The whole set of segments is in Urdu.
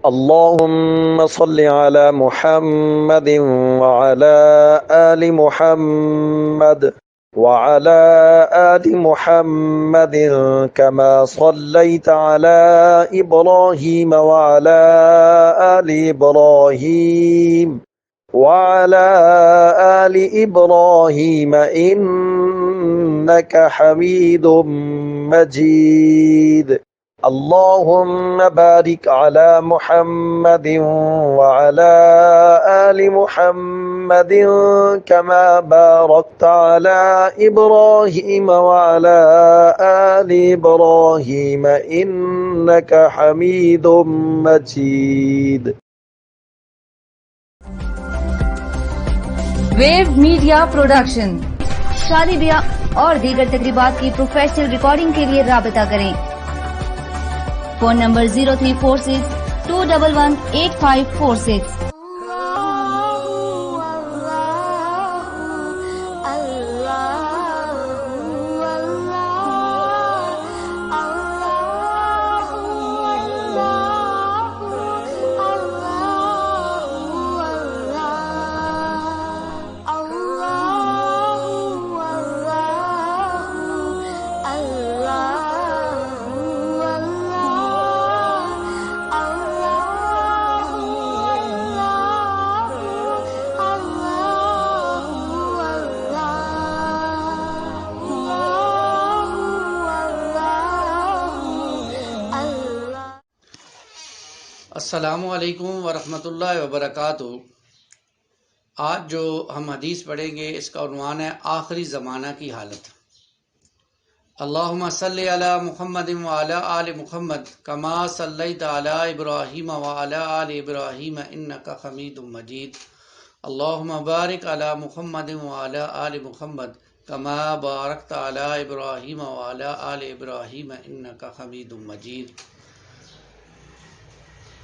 اللهم صل على محمد وعلى آل محمد وعلى آل محمد كما صليت على إبراهيم وعلى آل إبراهيم وعلى آل إبراهيم إنك حميد مجيد. اللهم بارك على محمد وعلى آل محمد كما باركت على إبراهيم وعلى آل إبراهيم إنك حميد مجيد. ویو میڈیا پروڈکشن شادی بیاہ اور دیگر تقریبات کی پروفیشنل ریکارڈنگ کے لیے رابطہ کریں. Phone number 0346-211-8546. السلام علیکم ورحمۃ اللہ وبرکاتہ. آج جو ہم حدیث پڑھیں گے اس کا عنوان ہے آخری زمانہ کی حالت. اللہم صلی علی محمد وعلی آل محمد کما صلیت علی ابراہیم وعلی آل ابراہیم انک حمید مجید. اللہم بارک علی محمد وعلی آل محمد کما بارکت علی ابراہیم وعلی آل ابراہیم انک حمید مجید.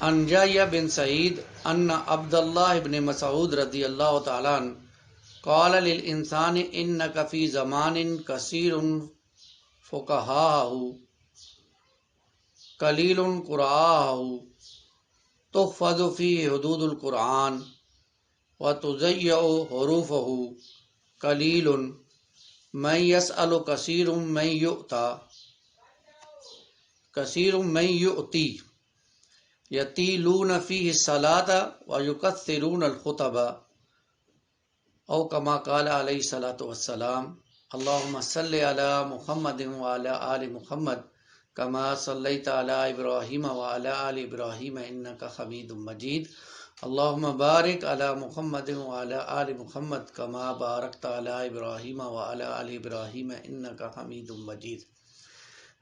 عن جابر بن سعید ان عبداللہ بن مسعود رضی اللہ تعالیٰ عنہ قال للانسان انک فی زمان کثیر فقہاء قلیل قراء تحفظ فی حدود القرآن وتضیع حروفہ قلیل من یسأل کثیر من یؤتی کثیر من یؤتی یطیلون فیہ الصلاۃ ویکثرون الخطب او کما قال علیہ الصلاۃ والسلام. اللہم صلی علی محمد وعلی آل محمد کما صلیت علی ابراہیم وعلی آل ابراہیم انک حمید مجید. اللہم بارک علی محمد وعلی آل محمد کما بارکت علی ابراہیم وعلی آل ابراہیم انک حمید مجید.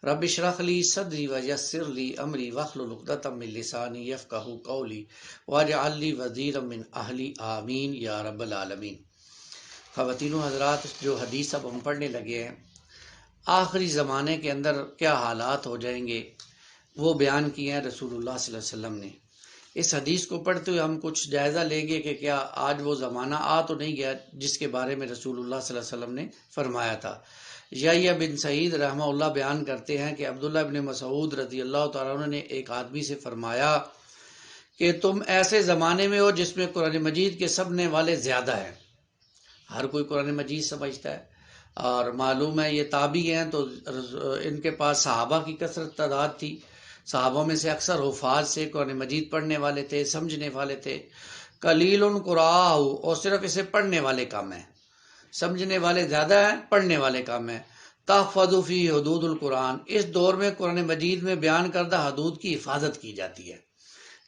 رب اشرح لی صدری ویسر لی امری واحلل عقدۃ من لسانی یفقہوا قولی واجعل لی وزیرا من اہلی آمین یا رب العالمین. خواتین و حضرات، جو حدیث اب ہم پڑھنے لگے ہیں، آخری زمانے کے اندر کیا حالات ہو جائیں گے وہ بیان کیے ہیں رسول اللہ صلی اللہ علیہ وسلم نے. اس حدیث کو پڑھتے ہوئے ہم کچھ جائزہ لیں گے کہ کیا آج وہ زمانہ آ تو نہیں گیا جس کے بارے میں رسول اللہ صلی اللہ علیہ وسلم نے فرمایا تھا. یحییٰ بن سعید رحمہ اللہ بیان کرتے ہیں کہ عبداللہ بن مسعود رضی اللہ تعالیٰ عنہ نے ایک آدمی سے فرمایا کہ تم ایسے زمانے میں ہو جس میں قرآن مجید کے سمجھنے والے زیادہ ہیں. ہر کوئی قرآن مجید سمجھتا ہے، اور معلوم ہے یہ تابعی ہیں تو ان کے پاس صحابہ کی کثرت تعداد تھی. صحابوں میں سے اکثر حفاظ سے قرآن مجید پڑھنے والے تھے، سمجھنے والے تھے. قلیل قراء، اور صرف اسے پڑھنے والے کم ہیں. سمجھنے والے زیادہ ہیں، پڑھنے والے کم ہیں. تحفظ فی حدود القرآن، اس دور میں قرآن مجید میں بیان کردہ حدود کی حفاظت کی جاتی ہے.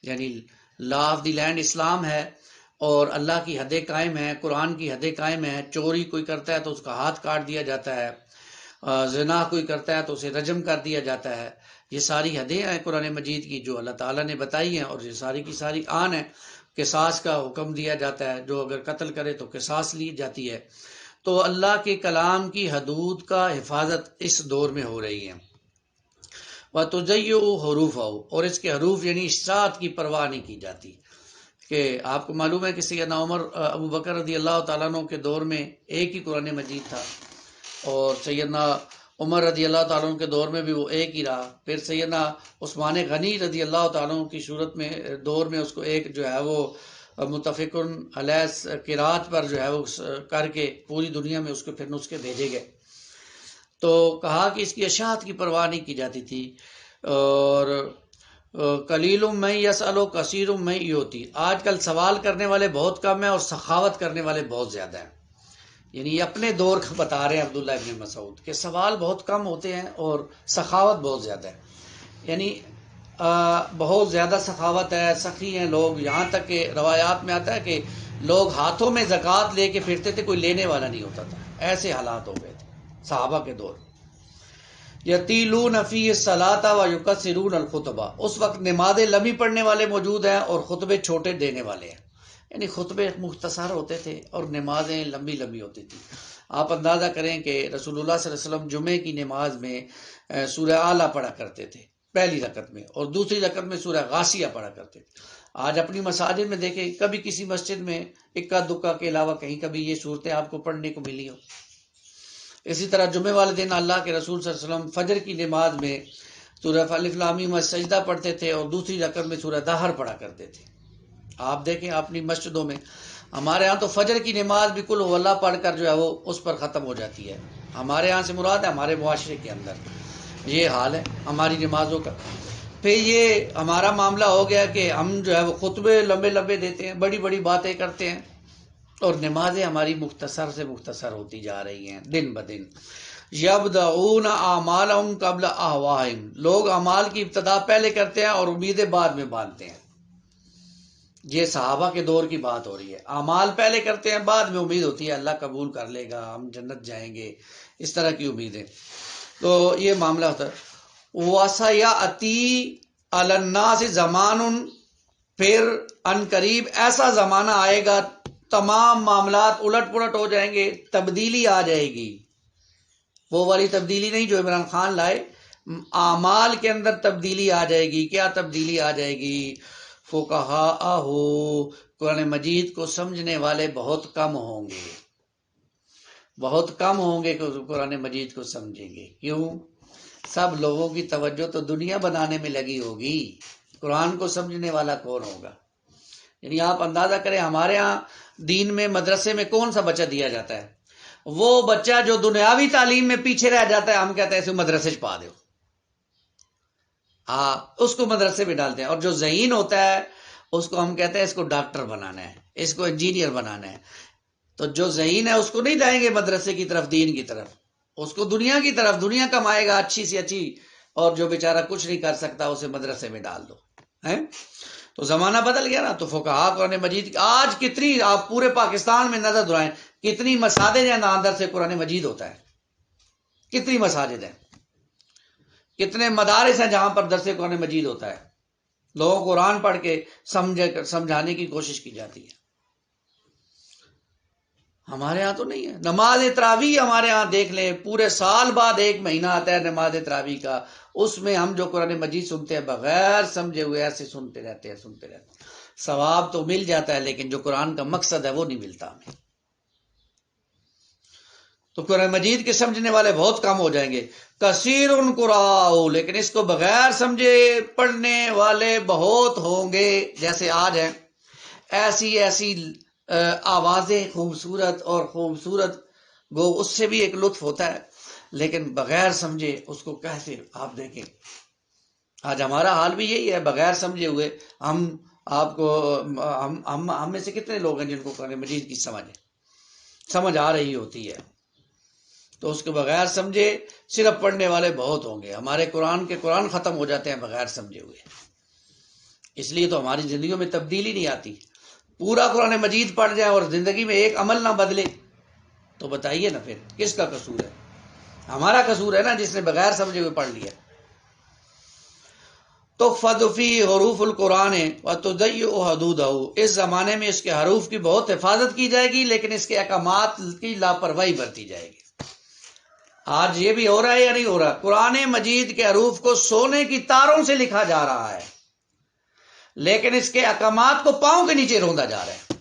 یعنی لا آف دی لینڈ اسلام ہے اور اللہ کی حدیں قائم ہیں، قرآن کی حدیں قائم ہیں. چوری کوئی کرتا ہے تو اس کا ہاتھ کاٹ دیا جاتا ہے، زنا کوئی کرتا ہے تو اسے رجم کر دیا جاتا ہے. یہ ساری حدیں ہیں قرآن مجید کی جو اللہ تعالیٰ نے بتائی ہیں، اور یہ ساری کی ساری آن ہے. قصاص کا حکم دیا جاتا ہے، جو اگر قتل کرے تو قصاص لی جاتی ہے. تو اللہ کے کلام کی حدود کا حفاظت اس دور میں ہو رہی ہے. وَتُضَيِّعُ حُرُوفَهُ، اور اس کے حروف یعنی اشاعت کی پرواہ نہیں کی جاتی. کہ آپ کو معلوم ہے کہ سیدنا عمر ابو بکر رضی اللہ تعالیٰ عنہ کے دور میں ایک ہی قرآن مجید تھا، اور سیدنا عمر رضی اللہ تعالیٰ عنہ کے دور میں بھی وہ ایک ہی رہا، پھر سیدنا عثمان غنی رضی اللہ تعالیٰ عنہ کی صورت میں دور میں اس کو ایک جو ہے وہ متفقن علیہ قرات پر جو ہے وہ کر کے پوری دنیا میں اس کو پھر نسخے بھیجے گئے۔ تو کہا کہ اس کی اشاعت کی پرواہ نہیں کی جاتی تھی، اور قلیل من یسأل کثیر من یؤتی، آج کل سوال کرنے والے بہت کم ہیں اور سخاوت کرنے والے بہت زیادہ ہیں۔ یعنی اپنے دور کا بتا رہے ہیں عبداللہ ابن مسعود کہ سوال بہت کم ہوتے ہیں اور سخاوت بہت زیادہ ہے، یعنی بہت زیادہ سخاوت ہے، سخی ہیں لوگ، یہاں تک کہ روایات میں آتا ہے کہ لوگ ہاتھوں میں زکوٰۃ لے کے پھرتے تھے، کوئی لینے والا نہیں ہوتا تھا، ایسے حالات ہو گئے تھے صحابہ کے دور۔ یطیلون فیہ الصلاۃ ویقصرون الخطبہ، اس وقت نمازیں لمبی پڑھنے والے موجود ہیں اور خطبے چھوٹے دینے والے ہیں، یعنی خطبے مختصر ہوتے تھے اور نمازیں لمبی لمبی ہوتی تھی۔ آپ اندازہ کریں کہ رسول اللہ صلی اللہ علیہ وسلم جمعے کی نماز میں سورہ اعلیٰ پڑھا کرتے تھے پہلی رکعت میں، اور دوسری رکعت میں سورہ غاشیہ پڑھا کرتے تھے۔ آج اپنی مساجد میں دیکھیں، کبھی کسی مسجد میں اکا دکا کے علاوہ کہیں کبھی یہ صورتیں آپ کو پڑھنے کو ملی ہو۔ اسی طرح جمعے والے دن اللہ کے رسول صلی اللہ علیہ وسلم فجر کی نماز میں سورہ الف لام میم سجدہ پڑھتے تھے اور دوسری رکعت میں سورہ دہر پڑھا کرتے تھے۔ آپ دیکھیں اپنی مسجدوں میں، ہمارے ہاں تو فجر کی نماز بھی قل هو اللہ پڑھ کر جو ہے وہ اس پر ختم ہو جاتی ہے۔ ہمارے ہاں سے مراد ہے ہمارے معاشرے کے اندر یہ حال ہے ہماری نمازوں کا۔ پھر یہ ہمارا معاملہ ہو گیا کہ ہم جو ہے وہ خطبے لمبے لمبے دیتے ہیں، بڑی بڑی باتیں کرتے ہیں، اور نمازیں ہماری مختصر سے مختصر ہوتی جا رہی ہیں دن بدن۔ یبدؤون اعمالهم قبل اهواهم، لوگ اعمال کی ابتدا پہلے کرتے ہیں اور امیدیں بعد میں باندھتے ہیں۔ یہ صحابہ کے دور کی بات ہو رہی ہے، اعمال پہلے کرتے ہیں، بعد میں امید ہوتی ہے اللہ قبول کر لے گا، ہم جنت جائیں گے، اس طرح کی امیدیں۔ تو یہ معاملہ ہوتا ہے۔ وَسَيَأْتِي عَلَى النَّاسِ زَمَانٌ، پھر ان قریب ایسا زمانہ آئے گا تمام معاملات الٹ پلٹ ہو جائیں گے، تبدیلی آ جائے گی۔ وہ والی تبدیلی نہیں جو عمران خان لائے، اعمال کے اندر تبدیلی آ جائے گی۔ کیا تبدیلی آ جائے گی؟ فقہاء، قرآن مجید کو سمجھنے والے بہت کم ہوں گے، بہت کم ہوں گے کہ قرآن مجید کو سمجھیں گے۔ کیوں؟ سب لوگوں کی توجہ تو دنیا بنانے میں لگی ہوگی، قرآن کو سمجھنے والا کون ہوگا؟ یعنی آپ اندازہ کریں ہمارے ہاں دین میں مدرسے میں کون سا بچہ دیا جاتا ہے؟ وہ بچہ جو دنیاوی تعلیم میں پیچھے رہ جاتا ہے، ہم کہتے ہیں اسے مدرسے پا دو، ہاں اس کو مدرسے میں ڈالتے ہیں۔ اور جو ذہین ہوتا ہے اس کو ہم کہتے ہیں اس کو ڈاکٹر بنانا ہے، اس کو انجینئر بنانا ہے۔ تو جو ذہین ہے اس کو نہیں لائیں گے مدرسے کی طرف، دین کی طرف، اس کو دنیا کی طرف، دنیا کمائے گا اچھی سی اچھی، اور جو بیچارہ کچھ نہیں کر سکتا اسے مدرسے میں ڈال دو ہیں۔ تو زمانہ بدل گیا نا۔ تو فقہا قرآن مجید کی آج کتنی، آپ پورے پاکستان میں نظر دورائیں کتنی مساجد ہیں اندر سے قرآن مجید ہوتا ہے، کتنی مساجد ہیں، کتنے مدارس ہیں جہاں پر درس قرآن مجید ہوتا ہے، لوگوں کو قرآن پڑھ کے سمجھانے کی کوشش کی جاتی ہے۔ ہمارے ہاں تو نہیں ہے۔ نماز تراویح ہمارے ہاں دیکھ لیں، پورے سال بعد ایک مہینہ آتا ہے نماز تراویح کا، اس میں ہم جو قرآن مجید سنتے ہیں بغیر سمجھے ہوئے ایسے سنتے رہتے ہیں۔ ثواب تو مل جاتا ہے لیکن جو قرآن کا مقصد ہے وہ نہیں ملتا ہمیں۔ تو قرآن مجید کے سمجھنے والے بہت کم ہو جائیں گے۔ کثیر قراء، لیکن اس کو بغیر سمجھے پڑھنے والے بہت ہوں گے۔ جیسے آج ہیں ایسی ایسی آوازیں خوبصورت اور خوبصورت، گو اس سے بھی ایک لطف ہوتا ہے، لیکن بغیر سمجھے اس کو کیسے، آپ دیکھیں آج ہمارا حال بھی یہی ہے، بغیر سمجھے ہوئے ہم آپ کو ہم میں سے کتنے لوگ ہیں جن کو قرآن مجید کی سمجھ آ رہی ہوتی ہے، تو اس کے بغیر سمجھے صرف پڑھنے والے بہت ہوں گے۔ ہمارے قرآن ختم ہو جاتے ہیں بغیر سمجھے ہوئے، اس لیے تو ہماری زندگیوں میں تبدیلی نہیں آتی۔ پورا قرآن مجید پڑھ جائے اور زندگی میں ایک عمل نہ بدلے تو بتائیے نا پھر کس کا قصور ہے؟ ہمارا قصور ہے نا جس نے بغیر سمجھے ہوئے پڑھ لیا۔ تحفظ فی حروف القرآن وتضیع حدودہ، اس زمانے میں اس کے حروف کی بہت حفاظت کی جائے گی لیکن اس کے احکامات کی لاپرواہی برتی جائے گی۔ آج یہ بھی ہو رہا ہے یا نہیں ہو رہا؟ قرآن مجید کے حروف کو سونے کی تاروں سے لکھا جا رہا ہے لیکن اس کے احکامات کو پاؤں کے نیچے روندا جا رہا ہے۔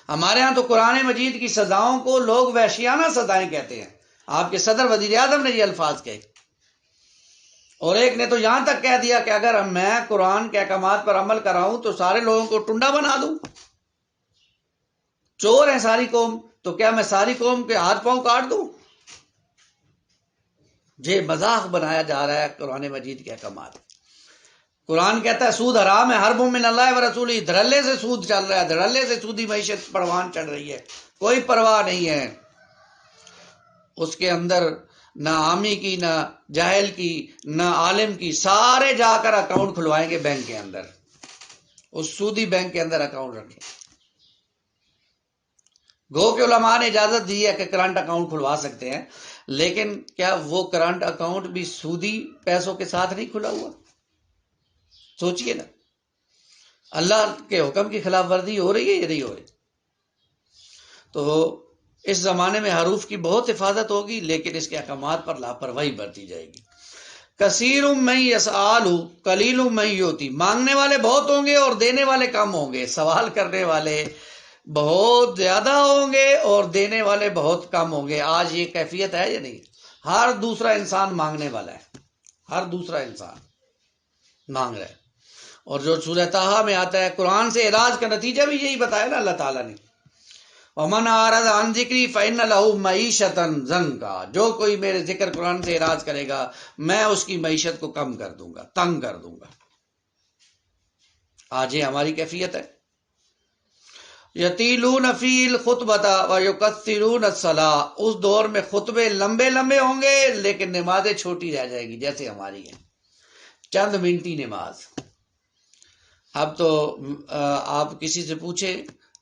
ہمارے ہاں تو قرآن مجید کی سزاؤں کو لوگ وحشیانہ سزائیں کہتے ہیں، آپ کے صدر وزیر اعظم نے یہ الفاظ کہے، اور ایک نے تو یہاں تک کہہ دیا کہ اگر میں قرآن کے احکامات پر عمل کر رہا ہوں تو سارے لوگوں کو ٹنڈا بنا دوں، چور ہے ساری قوم، تو کیا میں ساری قوم کے ہاتھ پاؤں کاٹ دوں؟ یہ مذاق بنایا جا رہا ہے قرآن مجید کے احکامات۔ قرآن کہتا ہے سود حرام ہے، حرب من اللہ و رسولہ، دھڑلے سے سود چل رہا ہے، دھڑلے سے سودی معیشت پروان چڑھ رہی ہے، کوئی پرواہ نہیں ہے اس کے اندر، نہ عامی کی، نہ جاہل کی، نہ عالم کی، سارے جا کر اکاؤنٹ کھلوائیں گے بینک کے اندر، اس سودی بینک کے اندر اکاؤنٹ رکھیں۔ گو کہ علماء نے اجازت دی ہے کہ کرنٹ اکاؤنٹ کھلوا سکتے ہیں، لیکن کیا وہ کرنٹ اکاؤنٹ بھی سودی پیسوں کے ساتھ نہیں کھلا ہوا؟ سوچئے نا، اللہ کے حکم کی خلاف ورزی ہو رہی ہے یا نہیں ہو رہی؟ تو اس زمانے میں حروف کی بہت حفاظت ہوگی، لیکن اس کے احکامات پر لاپرواہی برتی جائے گی۔ کثیر من یسأل قلیل من یؤتی، مانگنے والے بہت ہوں گے اور دینے والے کم ہوں گے، سوال کرنے والے بہت زیادہ ہوں گے اور دینے والے بہت کم ہوں گے۔ آج یہ کیفیت ہے یا نہیں؟ ہر دوسرا انسان مانگنے والا ہے، ہر دوسرا انسان مانگ رہا ہے، اور جو سورہ طٰہٰ میں آتا ہے قرآن سے اعراض کا نتیجہ بھی یہی بتایا نا اللہ تعالیٰ نے، وَمَنْ أَعْرَضَ عَنْ ذِكْرِي فَإِنَّ لَهُ مَعِيشَةً ضَنْكًا، جو کوئی میرے ذکر قرآن سے اعراض کرے گا میں اس کی معیشت کو کم کر دوں گا، تنگ کر دوں گا۔ آج یہ ہماری کیفیت ہے۔ یطیلون فی الخطبۃ ویکثرون الصلاۃ، اس دور میں خطبے لمبے لمبے ہوں گے لیکن نمازیں چھوٹی رہ جائے گی، جیسے ہماری ہیں چند منٹی نماز۔ اب تو آپ کسی سے پوچھے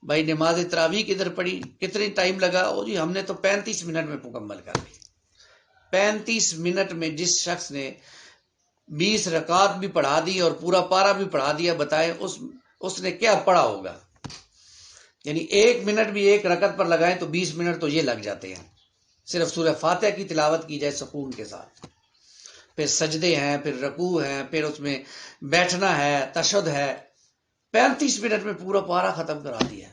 بھائی نماز تراویح کدھر پڑھی، کتنی ٹائم لگا؟ او جی ہم نے تو 35 منٹ میں مکمل کر لی۔ 35 منٹ میں جس شخص نے 20 رکعات بھی پڑھا دی اور پورا پارہ بھی پڑھا دیا، بتائیں اس نے کیا پڑھا ہوگا؟ یعنی 1 منٹ بھی ایک رکعت پر لگائیں تو 20 منٹ تو یہ لگ جاتے ہیں، صرف سورہ فاتحہ کی تلاوت کی جائے سکون کے ساتھ، پھر سجدے ہیں، پھر رکوع ہے، پھر اس میں بیٹھنا ہے، تشہد ہے، 35 منٹ میں پورا پارہ ختم کرا دیا۔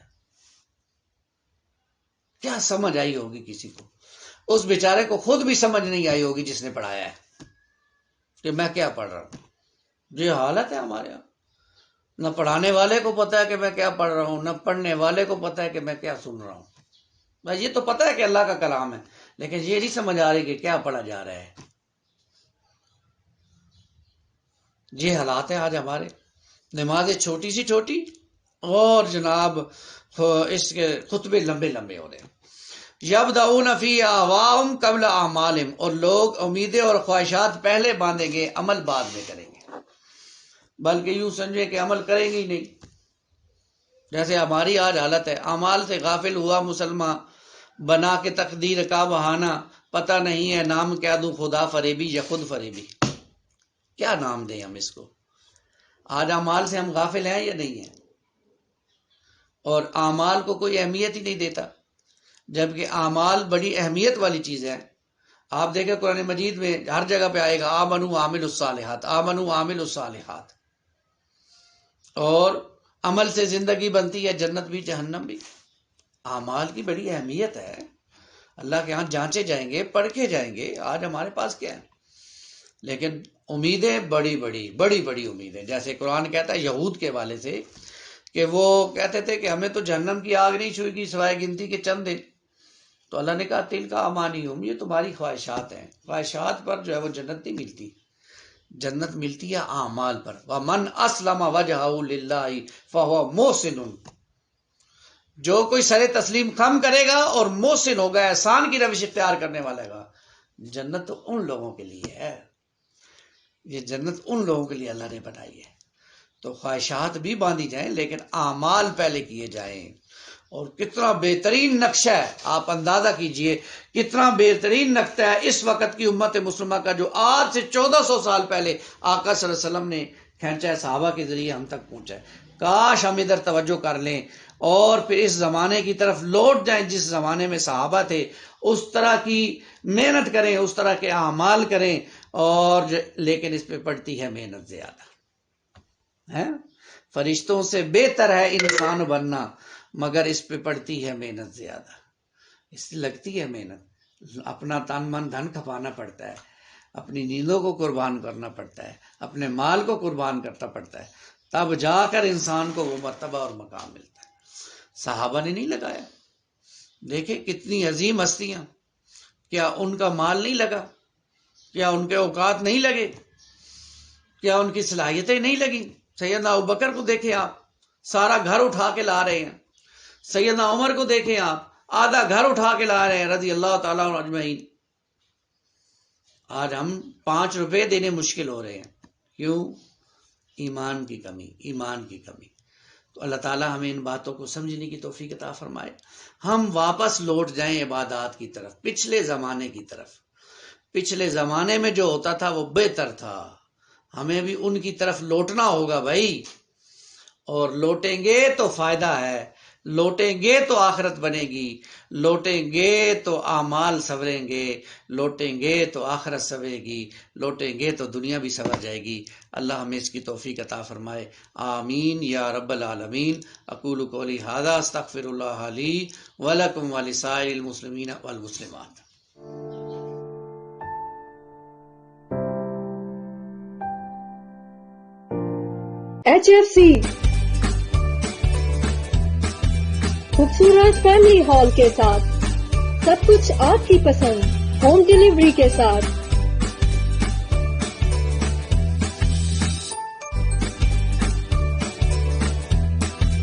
کیا سمجھ آئی ہوگی کسی کو؟ اس بیچارے کو خود بھی سمجھ نہیں آئی ہوگی جس نے پڑھایا ہے کہ میں کیا پڑھ رہا ہوں۔ یہ حالت ہے ہمارے یہاں، نہ پڑھانے والے کو پتا ہے کہ میں کیا پڑھ رہا ہوں، نہ پڑھنے والے کو پتا ہے کہ میں کیا سن رہا ہوں۔ بھائی یہ تو پتا ہے کہ اللہ کا کلام ہے، لیکن یہ نہیں سمجھ آ رہی کہ کیا پڑھا جا رہا ہے۔ یہ حالات ہیں آج ہمارے، نمازیں چھوٹی سی چھوٹی اور جناب اس کے خطبے لمبے لمبے ہو رہے ہیں۔ یبدؤون فی اہواہم قبل اعمالہم، اور لوگ امیدیں اور خواہشات پہلے باندھیں گے، عمل بعد میں کریں گے، بلکہ یوں سمجھے کہ عمل کریں گے ہی نہیں، جیسے ہماری آج حالت ہے۔ اعمال سے غافل ہوا مسلمان، بنا کے تقدیر کا بہانہ، پتہ نہیں ہے نام کیا دوں، خدا فریبی یا خود فریبی، کیا نام دیں ہم اس کو؟ آج اعمال سے ہم غافل ہیں یا نہیں ہیں؟ اور اعمال کو کوئی اہمیت ہی نہیں دیتا، جبکہ اعمال بڑی اہمیت والی چیز ہے۔ آپ دیکھیں قرآن مجید میں ہر جگہ پہ آئے گا آمنوا وعملوا الصالحات، آمنوا وعملوا الصالحات، اور عمل سے زندگی بنتی ہے، جنت بھی جہنم بھی۔ اعمال کی بڑی اہمیت ہے، اللہ کے ہاں جانچے جائیں گے، پرکھے جائیں گے۔ آج ہمارے پاس کیا ہے؟ لیکن امیدیں بڑی بڑی امیدیں، جیسے قرآن کہتا ہے یہود کے والے سے کہ وہ کہتے تھے کہ ہمیں تو جہنم کی آگ نہیں چھوئے گی سوائے گنتی کے چند دن، تو اللہ نے کہا تل کا امانیہم، یہ تمہاری خواہشات ہیں، خواہشات پر جو ہے وہ جنت نہیں ملتی، جنت ملتی ہے اعمال پر۔ وَمَنْ أَسْلَمَ وَجْهَهُ لِلَّهِ فَهُوَ مُحْسِنٌ، جو کوئی سر تسلیم خم کرے گا اور محسن ہوگا، احسان کی روش اختیار کرنے والا گا، جنت تو ان لوگوں کے لیے ہے، یہ جنت ان لوگوں کے لیے اللہ نے بنائی ہے۔ تو خواہشات بھی باندھی جائیں لیکن اعمال پہلے کیے جائیں۔ اور کتنا بہترین نقشہ ہے، آپ اندازہ کیجئے کتنا بہترین نقشہ ہے اس وقت کی امت مسلمہ کا، جو آج سے 1400 سال پہلے آقا صلی اللہ علیہ وسلم نے کھینچا ہے، صحابہ کے ذریعے ہم تک پہنچا ہے۔ کاش ہم ادھر توجہ کر لیں اور پھر اس زمانے کی طرف لوٹ جائیں جس زمانے میں صحابہ تھے، اس طرح کی محنت کریں، اس طرح کے اعمال کریں، اور لیکن اس پہ پڑتی ہے محنت زیادہ ہے۔ فرشتوں سے بہتر ہے انسان بننا، مگر اس پہ پڑتی ہے محنت زیادہ، اس لگتی ہے محنت۔ اپنا تن من دھن کھپانا پڑتا ہے، اپنی نیندوں کو قربان کرنا پڑتا ہے، اپنے مال کو قربان کرنا پڑتا ہے، تب جا کر انسان کو وہ مرتبہ اور مقام ملتا ہے۔ صحابہ نے نہیں لگایا، دیکھیں کتنی عظیم ہستیاں، کیا ان کا مال نہیں لگا؟ کیا ان کے اوقات نہیں لگے؟ کیا ان کی صلاحیتیں نہیں لگیں؟ سیدنا ابوبکر کو دیکھیں آپ، سارا گھر اٹھا کے لا رہے ہیں۔ سیدنا عمر کو دیکھیں آپ، آدھا گھر اٹھا کے لا رہے ہیں رضی اللہ تعالیٰ عنہ اجمعین۔ آج ہم 5 روپے دینے مشکل ہو رہے ہیں، کیوں؟ ایمان کی کمی، ایمان کی کمی۔ تو اللہ تعالیٰ ہمیں ان باتوں کو سمجھنے کی توفیق عطا فرمائے، ہم واپس لوٹ جائیں عبادات کی طرف، پچھلے زمانے کی طرف۔ پچھلے زمانے میں جو ہوتا تھا وہ بہتر تھا، ہمیں بھی ان کی طرف لوٹنا ہوگا بھائی، اور لوٹیں گے تو فائدہ ہے، لوٹیں گے تو آخرت بنے گی، لوٹیں گے تو اعمال سنوریں گے، لوٹیں گے تو آخرت سنورے گی، لوٹیں گے تو دنیا بھی سنور جائے گی۔ اللہ ہمیں اس کی توفیق عطا فرمائے، آمین یا رب العالمین۔ اقول قولی ھذا استغفر اللہ لی ولکم ولسائر المسلمین والمسلمات۔ HFC خوبصورت فیملی ہال کے ساتھ، سب کچھ آپ کی پسند، ہوم ڈیلیوری کے ساتھ